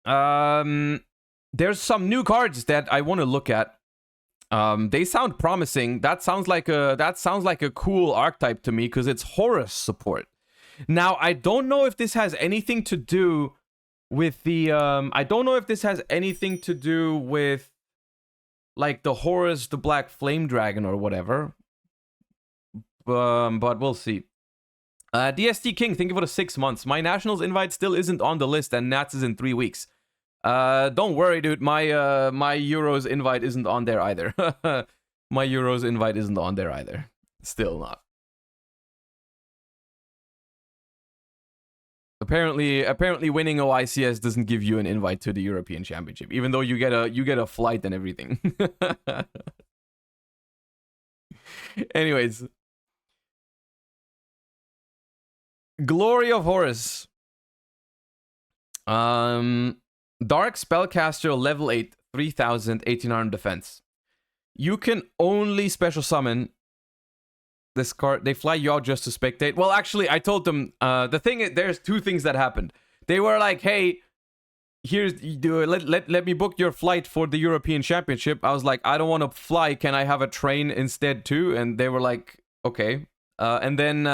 There's some new cards that I want to look at. They sound promising. That sounds like a cool archetype to me because it's Horus support. Now, I don't know if this has anything to do with the I don't know if this has anything to do with like the Horus, the Black Flame Dragon or whatever. But we'll see. DST King, thank you for the 6 months. My Nationals invite still isn't on the list, and Nats is in 3 weeks. Don't worry, dude. My Euros invite isn't on there either. My Euros invite isn't on there either. Still not. Apparently winning OICS doesn't give you an invite to the European Championship, even though you get a flight and everything. Anyways. Glory of Horus. Dark Spellcaster level 8, 3000, 18 arm defense. You can only special summon this card. They fly you out just to spectate. Well, actually, I told them, the thing is, there's 2 things that happened. They were like, hey, let me book your flight for the European Championship. I was like, I don't want to fly. Can I have a train instead too? And they were like, okay. And then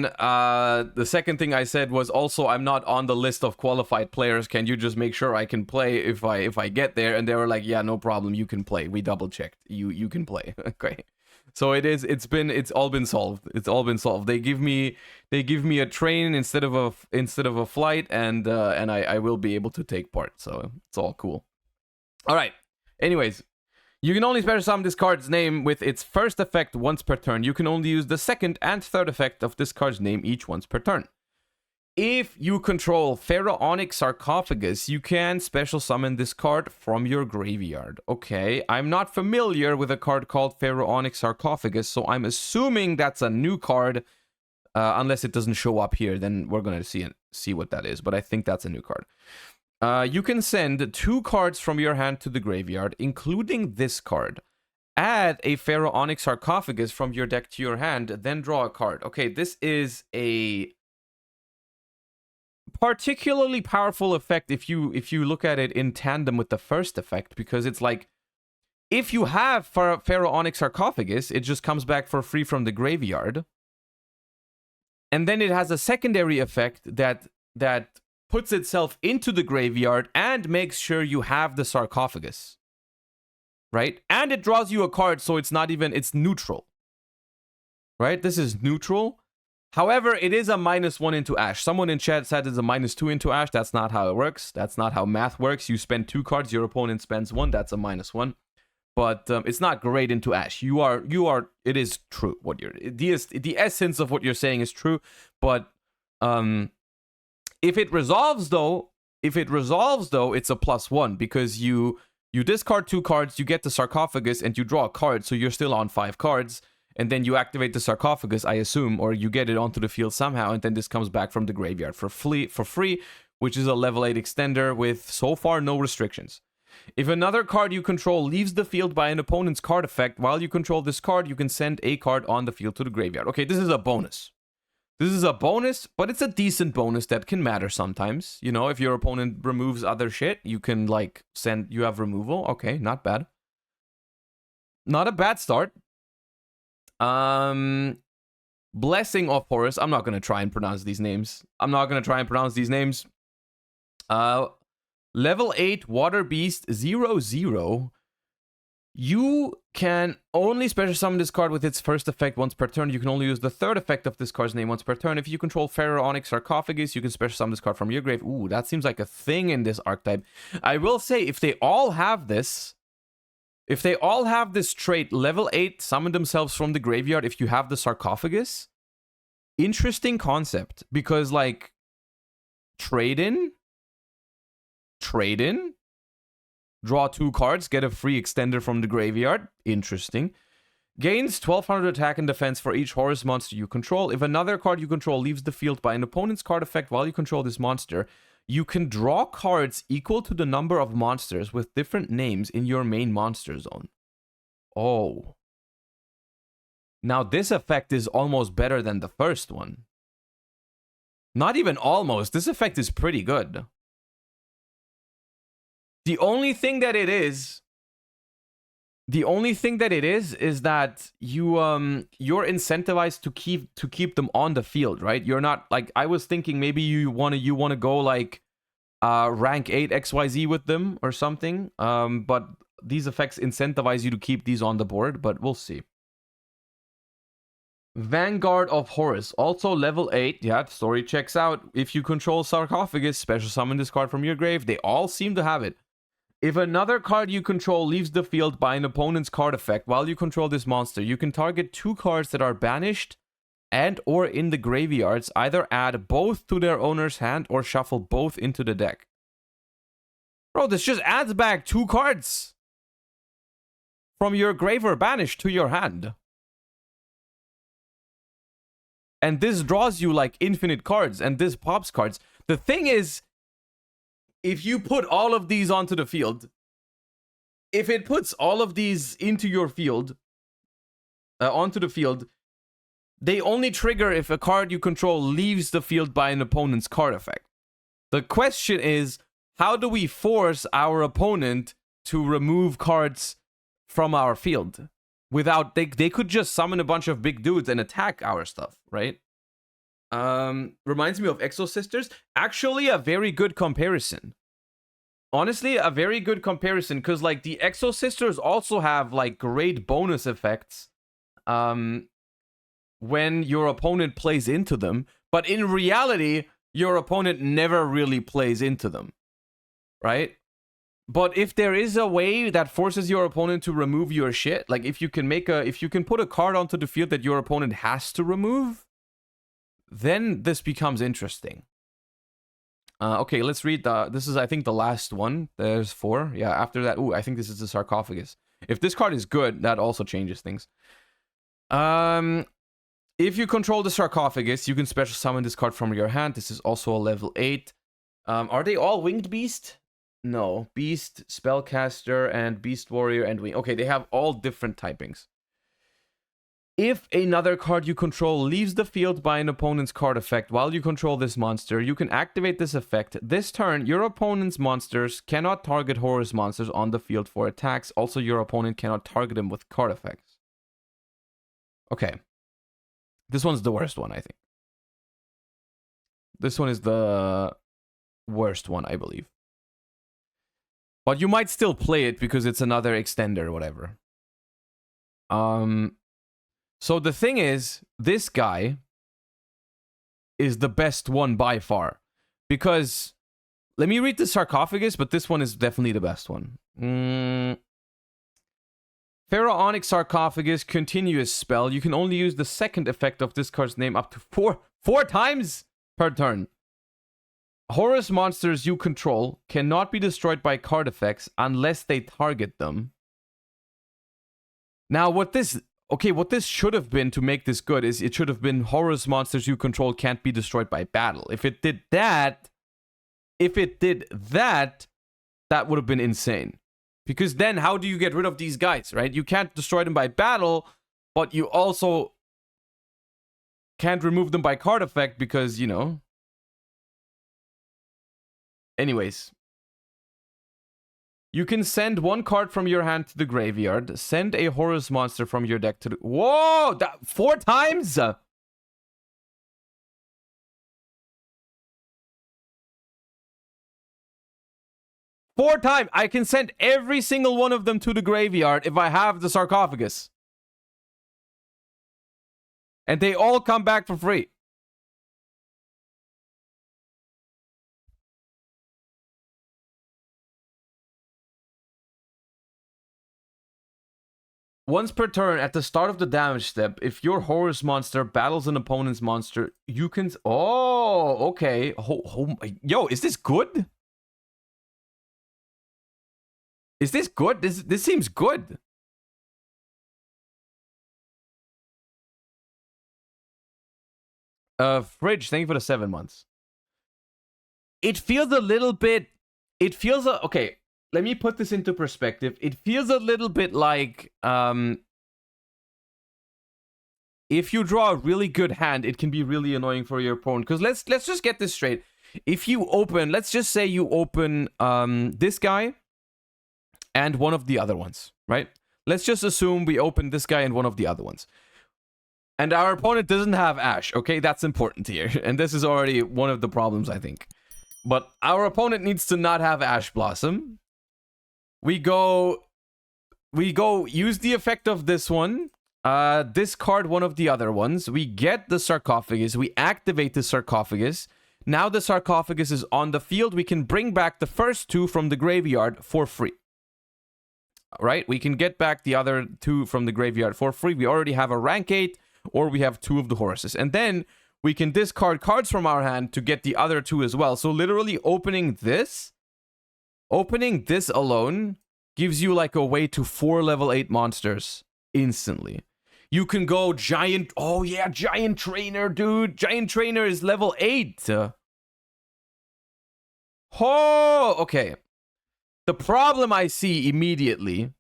the second thing I said was also, I'm not on the list of qualified players. Can you just make sure I can play if I get there? And they were like, yeah, no problem. You can play. We double checked. You can play. Okay. So it's all been solved. It's all been solved. They give me a train instead of a flight, and I will be able to take part. So it's all cool. All right. Anyways, you can only special summon this card's name with its first effect once per turn. You can only use the second and third effect of this card's name each once per turn. If you control Pharaonic Sarcophagus, you can special summon this card from your graveyard. Okay, I'm not familiar with a card called Pharaonic Sarcophagus, so I'm assuming that's a new card. Unless it doesn't show up here, then we're going to see what that is, but I think that's a new card. You can send 2 cards from your hand to the graveyard, including this card. Add a Pharaonic Sarcophagus from your deck to your hand, then draw a card. Okay, this is a particularly powerful effect if you look at it in tandem with the first effect, because it's like, if you have Pharaonic Sarcophagus, it just comes back for free from the graveyard. And then it has a secondary effect that puts itself into the graveyard and makes sure you have the sarcophagus. Right? And it draws you a card, so it's neutral. Right? This is neutral. However, it is a -1 into Ash. Someone in chat said it's a -2 into Ash. That's not how it works. That's not how math works. You spend 2 cards, your opponent spends 1. That's a -1. But it's not great into Ash. It is true. The essence of what you're saying is true. But if it resolves though, it's a +1 because you discard 2 cards, you get the sarcophagus, and you draw a card, so you're still on 5 cards. And then you activate the sarcophagus, I assume, or you get it onto the field somehow, and then this comes back from the graveyard for free, which is a level 8 extender with so far no restrictions. If another card you control leaves the field by an opponent's card effect, while you control this card, you can send a card on the field to the graveyard. Okay, this is a bonus. But it's a decent bonus that can matter sometimes. You know, if your opponent removes other shit, you can, like, you have removal. Okay, not bad. Not a bad start. Blessing of Horus. I'm not going to try and pronounce these names. Level 8 Water Beast 0/0. You can only special summon this card with its first effect once per turn. You can only use the third effect of this card's name once per turn. If you control Pharaonic Sarcophagus, you can special summon this card from your grave. Ooh, that seems like a thing in this archetype. I will say, if they all have this trait, level 8, summon themselves from the graveyard if you have the sarcophagus, interesting concept. Because, like, trade in, draw 2 cards, get a free extender from the graveyard. Interesting. Gains 1200 attack and defense for each Horus monster you control. If another card you control leaves the field by an opponent's card effect while you control this monster, you can draw cards equal to the number of monsters with different names in your main monster zone. Oh. Now this effect is almost better than the first one. Not even almost. This effect is pretty good. The only thing that it is that you're incentivized to keep them on the field, right? You're not like, I was thinking maybe you want to go like rank 8 XYZ with them or something. But these effects incentivize you to keep these on the board, but we'll see. Vanguard of Horus, also level 8. Yeah, story checks out. If you control Sarcophagus, special summon this card from your grave. They all seem to have it. If another card you control leaves the field by an opponent's card effect while you control this monster, you can target 2 cards that are banished and or in the graveyards. Either add both to their owner's hand or shuffle both into the deck. Bro, this just adds back 2 cards from your grave or banished to your hand. And this draws you like infinite cards, and this pops cards. The thing is, if you put all of these onto the field, if it puts all of these into your field, onto the field, they only trigger if a card you control leaves the field by an opponent's card effect. The question is, how do we force our opponent to remove cards from our field? Without, they could just summon a bunch of big dudes and attack our stuff, right? Reminds me of Exo Sisters. Actually, a very good comparison. Honestly, a very good comparison, because like the Exo Sisters also have like great bonus effects when your opponent plays into them, but in reality, your opponent never really plays into them, right? But if there is a way that forces your opponent to remove your shit, like if you can put a card onto the field that your opponent has to remove, then this becomes interesting. Okay, let's read this is, I think, the last one. There's 4. Yeah, after that, I think this is the Sarcophagus. If this card is good, that also changes things. If you control the Sarcophagus, you can special summon this card from your hand. This is also a level 8. Are they all Winged Beast? No, Beast, Spellcaster, and Beast Warrior, and Wing. Okay, they have all different typings. If another card you control leaves the field by an opponent's card effect while you control this monster, you can activate this effect. This turn, your opponent's monsters cannot target Horus Monsters on the field for attacks. Also, your opponent cannot target them with card effects. Okay. This one's the worst one, I think. This one is the worst one, I believe. But you might still play it because it's another extender or whatever. So the thing is, this guy is the best one by far. Because, let me read the Sarcophagus, but this one is definitely the best one. Pharaonic Sarcophagus, continuous spell. You can only use the second effect of this card's name up to four times per turn. Horus monsters you control cannot be destroyed by card effects unless they target them. Now, what this should have been to make this good is it should have been Horus monsters you control can't be destroyed by battle. If it did that, that would have been insane. Because then how do you get rid of these guys, right? You can't destroy them by battle, but you also can't remove them by card effect because, you know. Anyways. You can send 1 card from your hand to the graveyard. Send a Horus monster from your deck to the... Whoa! 4 times? 4 times! I can send every single one of them to the graveyard if I have the Sarcophagus. And they all come back for free. Once per turn, at the start of the damage step, if your Horus monster battles an opponent's monster, you can... Oh, okay. Yo, is this good? Is this good? This seems good. Fridge, thank you for the 7 months. It feels a little bit... Okay. Let me put this into perspective. It feels a little bit like if you draw a really good hand, it can be really annoying for your opponent. Because let's just get this straight. If you open, let's just say you open this guy and one of the other ones, right? Let's just assume we open this guy and one of the other ones. And our opponent doesn't have Ash, okay? That's important here. And this is already one of the problems, I think. But our opponent needs to not have Ash Blossom. We go use the effect of this one. Discard one of the other ones. We get the sarcophagus. We activate the sarcophagus. Now the sarcophagus is on the field. We can bring back the first two from the graveyard for free. Right? We can get back the other two from the graveyard for free. We already have a rank 8, or we have 2 of the Horuses. And then we can discard cards from our hand to get the other 2 as well. So literally opening this alone gives you like a way to 4 level 8 monsters instantly. You can go giant... Oh yeah, giant trainer, dude. Giant trainer is level 8. Oh, okay. The problem I see immediately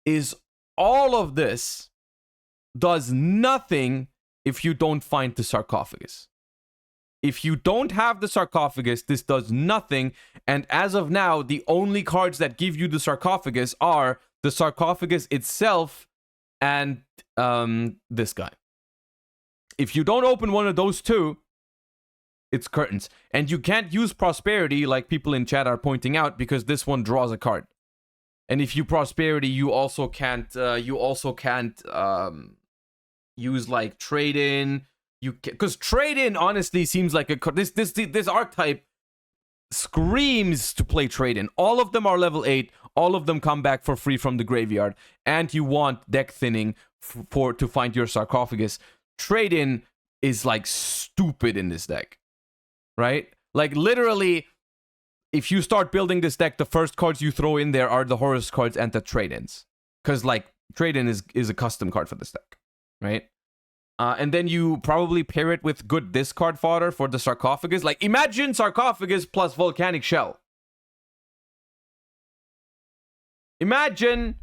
is all of this does nothing if you don't find the sarcophagus. If you don't have the sarcophagus, this does nothing. And as of now, the only cards that give you the sarcophagus are the sarcophagus itself and this guy. If you don't open one of those two, it's curtains. And you can't use prosperity like people in chat are pointing out because this one draws a card. And if you prosperity, you also can't use like trade in. Because trade in honestly seems like this archetype screams to play trade in. All of them are level 8. All of them come back for free from the graveyard, and you want deck thinning to find your sarcophagus. Trade in is like stupid in this deck, right? Like literally, if you start building this deck, the first cards you throw in there are the Horus cards and the trade ins, because like trade in is a custom card for this deck, right? And then you probably pair it with good discard fodder for the sarcophagus. Like imagine sarcophagus plus volcanic shell. Imagine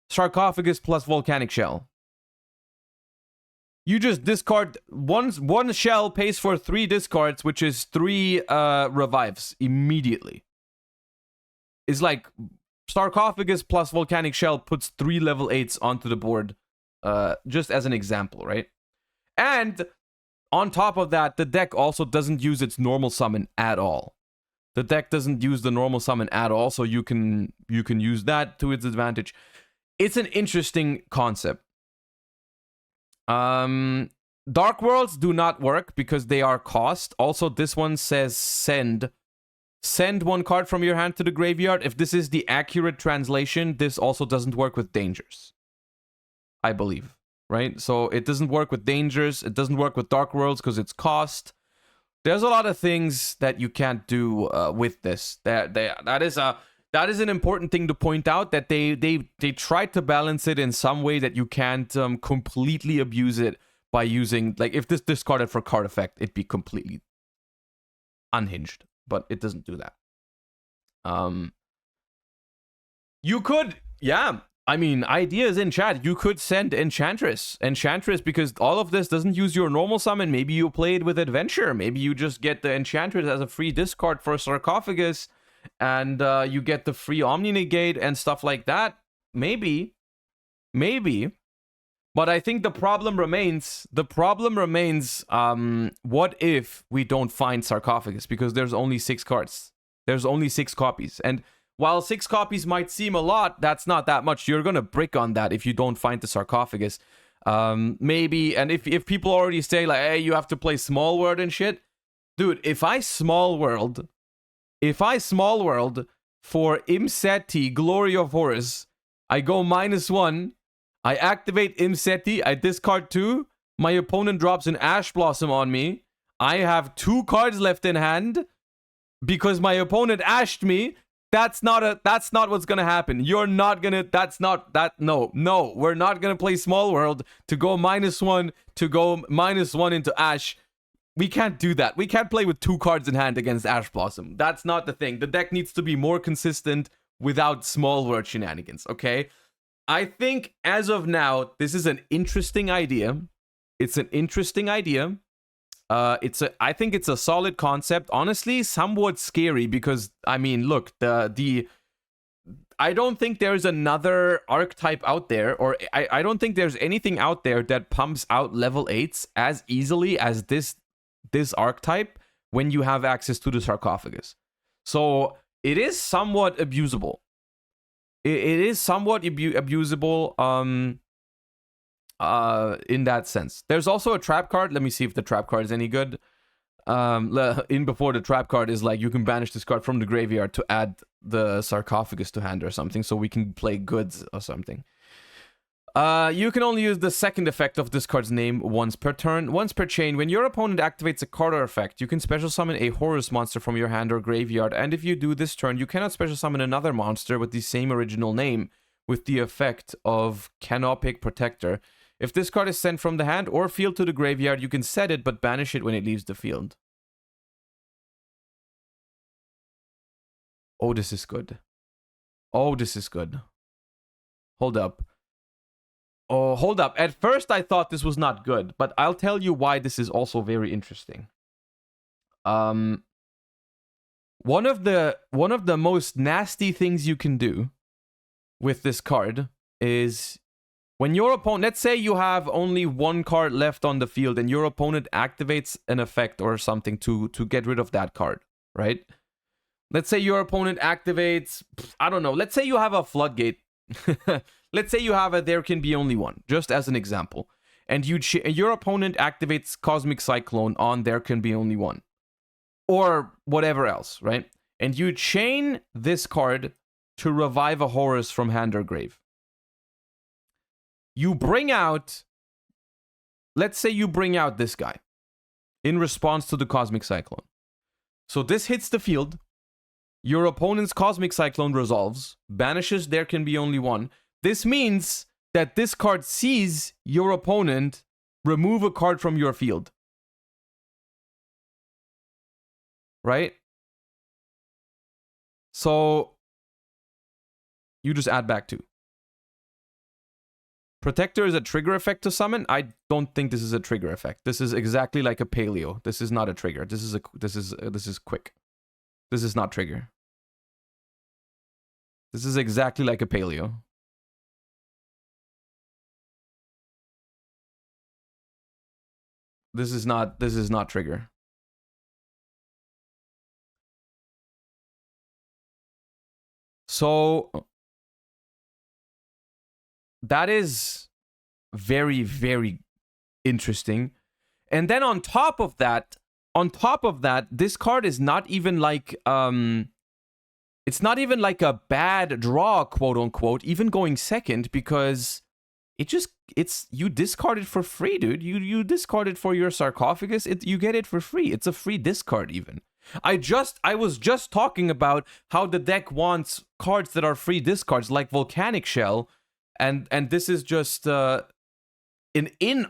sarcophagus plus volcanic shell. You just discard one shell, pays for 3 discards, which is 3 revives immediately. It's like sarcophagus plus volcanic shell puts 3 level 8s onto the board, just as an example, right? And on top of that, the deck also doesn't use its normal summon at all. The deck doesn't use the normal summon at all, so you can use that to its advantage. It's an interesting concept. Dark Worlds do not work because they are cost. Also, this one says send. Send 1 card from your hand to the graveyard. If this is the accurate translation, this also doesn't work with dangers, I believe, right? So it doesn't work with dangers. It doesn't work with Dark Worlds because it's cost. There's a lot of things that you can't do with this. That is an important thing to point out, that they tried to balance it in some way that you can't completely abuse it by using, like, if this discarded for card effect, it'd be completely unhinged, but it doesn't do that. You could, yeah, I mean, ideas in chat. You could send Enchantress, because all of this doesn't use your normal summon. Maybe you play it with Adventure. Maybe you just get the Enchantress as a free discard for Sarcophagus, and you get the free Omni Negate and stuff like that. Maybe. But I think the problem remains, what if we don't find Sarcophagus? Because there's only 6 cards. There's only 6 copies. And while 6 copies might seem a lot, that's not that much. You're going to brick on that if you don't find the Sarcophagus. Maybe, and if people already say, like, hey, you have to play Small World and shit. Dude, if I Small World for Imseti, Glory of Horus, I go -1, I activate Imseti, I discard 2, my opponent drops an Ash Blossom on me, I have 2 cards left in hand, because my opponent ashed me. That's not what's gonna happen. You're not gonna, no, we're not gonna play Small World to go -1, to go -1 into Ash. We can't do that. We can't play with 2 cards in hand against Ash Blossom. That's not the thing. The deck needs to be more consistent without Small World shenanigans, okay? I think as of now, this is an interesting idea. It's an interesting idea. I think it's a solid concept. Honestly, somewhat scary because I mean, look, I don't think there's another archetype out there, or I don't think there's anything out there that pumps out level 8s as easily as this archetype when you have access to the sarcophagus. So it is somewhat abusable. It is somewhat abusable in that sense. There's also a trap card. Let me see if the trap card is any good. In before the trap card is like you can banish this card from the graveyard to add the sarcophagus to hand or something, so we can play goods or something. You can only use the second effect of this card's name once per turn. Once per chain, when your opponent activates a card or effect, you can special summon a Horus monster from your hand or graveyard, and if you do this turn, you cannot special summon another monster with the same original name with the effect of Canopic Protector. If this card is sent from the hand or field to the graveyard, you can set it but banish it when it leaves the field. Oh, this is good. Oh, this is good. Hold up. Oh, hold up. At first, I thought this was not good, but I'll tell you why this is also very interesting. One of the most nasty things you can do with this card is when your opponent, let's say you have only one card left on the field and your opponent activates an effect or something to get rid of that card, right? Let's say your opponent activates, I don't know, let's say you have a floodgate. Let's say you have a there can be only one, just as an example. And your opponent activates Cosmic Cyclone on there can be only one. Or whatever else, right? And you chain this card to revive a Horus from hand or grave. You bring out, let's say you bring out this guy in response to the Cosmic Cyclone. So this hits the field. Your opponent's Cosmic Cyclone resolves, banishes there can be only one. This means that this card sees your opponent remove a card from your field. Right? So you just add back 2. Protector is a trigger effect to summon. I don't think this is a trigger effect. This is exactly like a paleo. This is not a trigger. This is quick. This is not trigger. This is exactly like a paleo. This is not trigger. So that is very, very interesting. And then on top of that, this card is not even like it's not even like a bad draw, quote unquote, even going second, because you discard it for free, dude. You discard it for your sarcophagus. You get it for free. It's a free discard even. I was just talking about how the deck wants cards that are free discards, like Volcanic Shell, and this is just an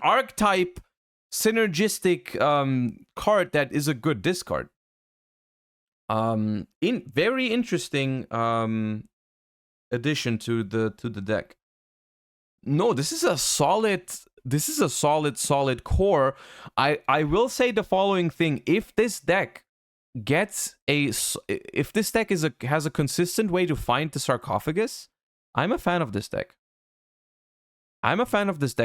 archetype synergistic card that is a good discard. Very interesting addition to the deck. No, this is a solid core. I will say the following thing: if this deck has a consistent way to find the sarcophagus, I'm a fan of this deck.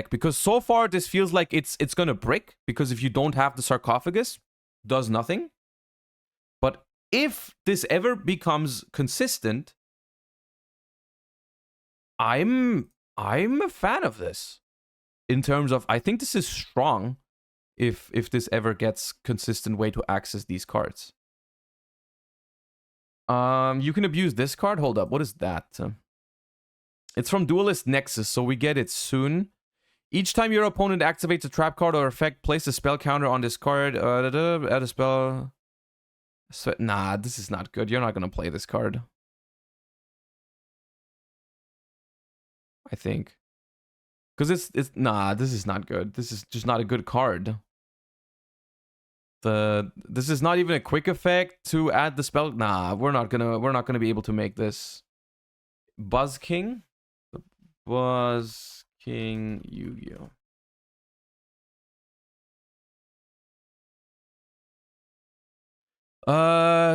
Because so far this feels like it's gonna brick, because if you don't have the sarcophagus, does nothing. But if this ever becomes consistent, I'm a fan of this. In terms of, I think this is strong if this ever gets consistent way to access these cards. You can abuse this card. Hold up, what is that? It's from Duelist Nexus, so we get it soon. Each time your opponent activates a trap card or effect, place a spell counter on this card. Add a spell. So, nah, this is not good. You're not gonna play this card, I think. Because nah, this is not good. This is just not a good card. This is not even a quick effect to add the spell. Nah, we're not gonna be able to make this. Buzz King? was King Yugioh.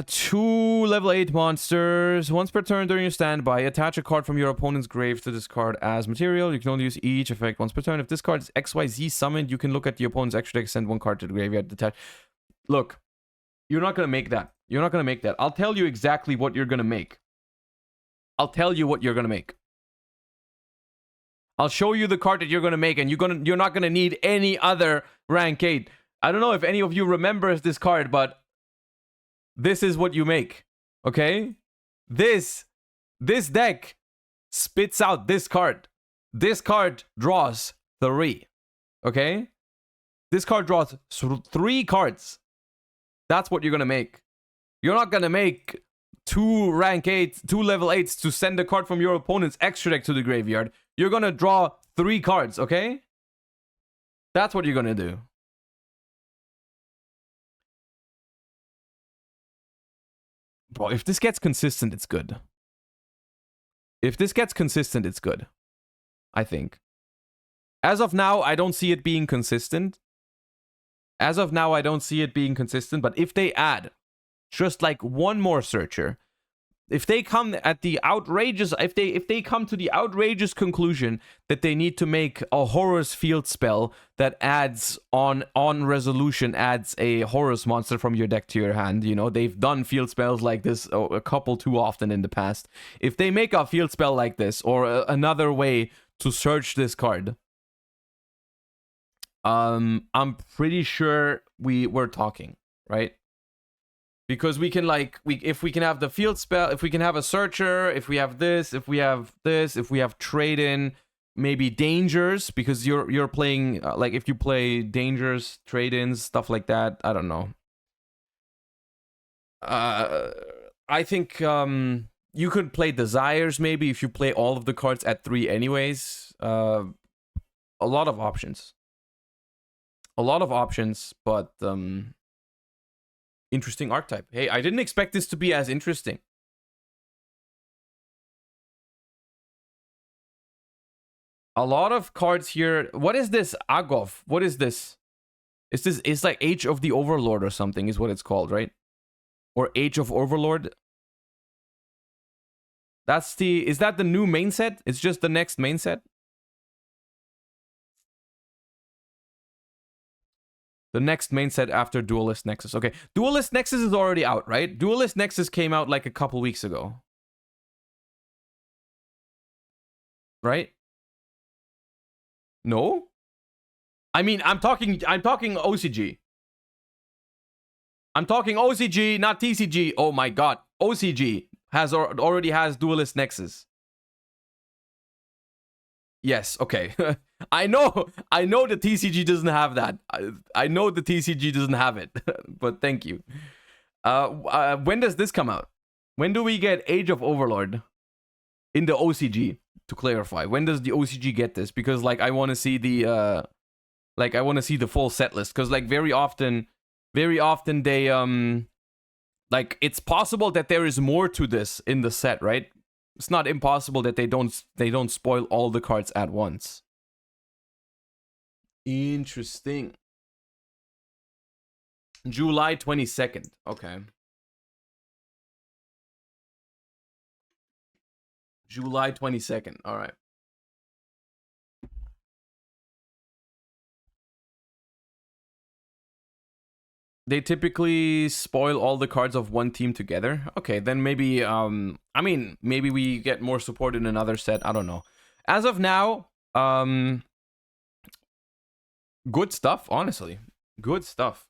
Two level 8 monsters. Once per turn during your standby, attach a card from your opponent's grave to this card as material. You can only use each effect once per turn. If this card is XYZ summoned, you can look at the opponent's extra deck, send one card to the graveyard, attach. Look, you're not gonna make that. You're not gonna make that. I'll tell you exactly what you're gonna make. I'll tell you what you're gonna make. I'll show you the card that you're gonna make, and you're not gonna need any other rank 8. I don't know if any of you remembers this card, but this is what you make, okay? This deck spits out this card. This card draws 3, okay? This card draws 3 cards. That's what you're gonna make. You're not gonna make 2 rank 8s, 2 level 8s to send a card from your opponent's extra deck to the graveyard. You're gonna draw 3 cards, okay? That's what you're gonna do. Bro, if this gets consistent, it's good. If this gets consistent, it's good. I think. As of now, I don't see it being consistent. But if they add just like one more searcher, if they come at the outrageous, if they come to the outrageous conclusion that they need to make a Horus field spell that adds on resolution, adds a Horus monster from your deck to your hand, you know, they've done field spells like this a couple too often in the past. If they make a field spell like this, or another way to search this card, I'm pretty sure we're talking, right? Because we can if we can have the field spell, if we can have a searcher, if we have this, if we have trade-in, maybe dangers, because you're playing like if you play dangers, trade-ins, stuff like that. I don't know. I think you could play desires maybe if you play all of the cards at 3 anyways. A lot of options. But interesting archetype. Hey, I didn't expect this to be as interesting. A lot of cards here. What is this? Agov. What is this? It's like Age of the Overlord or something is what it's called, right? Or Age of Overlord. Is that the new main set? It's just the next main set? The next main set after Duelist Nexus. Okay, Duelist Nexus is already out, right? Duelist Nexus came out like a couple weeks ago. Right? No? I mean, I'm talking OCG. I'm talking OCG, not TCG. Oh my god. OCG already has Duelist Nexus. Yes, okay. I know the TCG doesn't have that. I know the TCG doesn't have it, but thank you. When does this come out? When do we get Age of Overlord in the OCG? To clarify, when does the OCG get this? Because like I want to see the full set list. Because like very often they like it's possible that there is more to this in the set, right? It's not impossible that they don't spoil all the cards at once. Interesting. July 22nd. Okay. July 22nd. All right. They typically spoil all the cards of one team together. Okay, then maybe I mean, maybe we get more support in another set. I don't know. As of now, good stuff, honestly. Good stuff.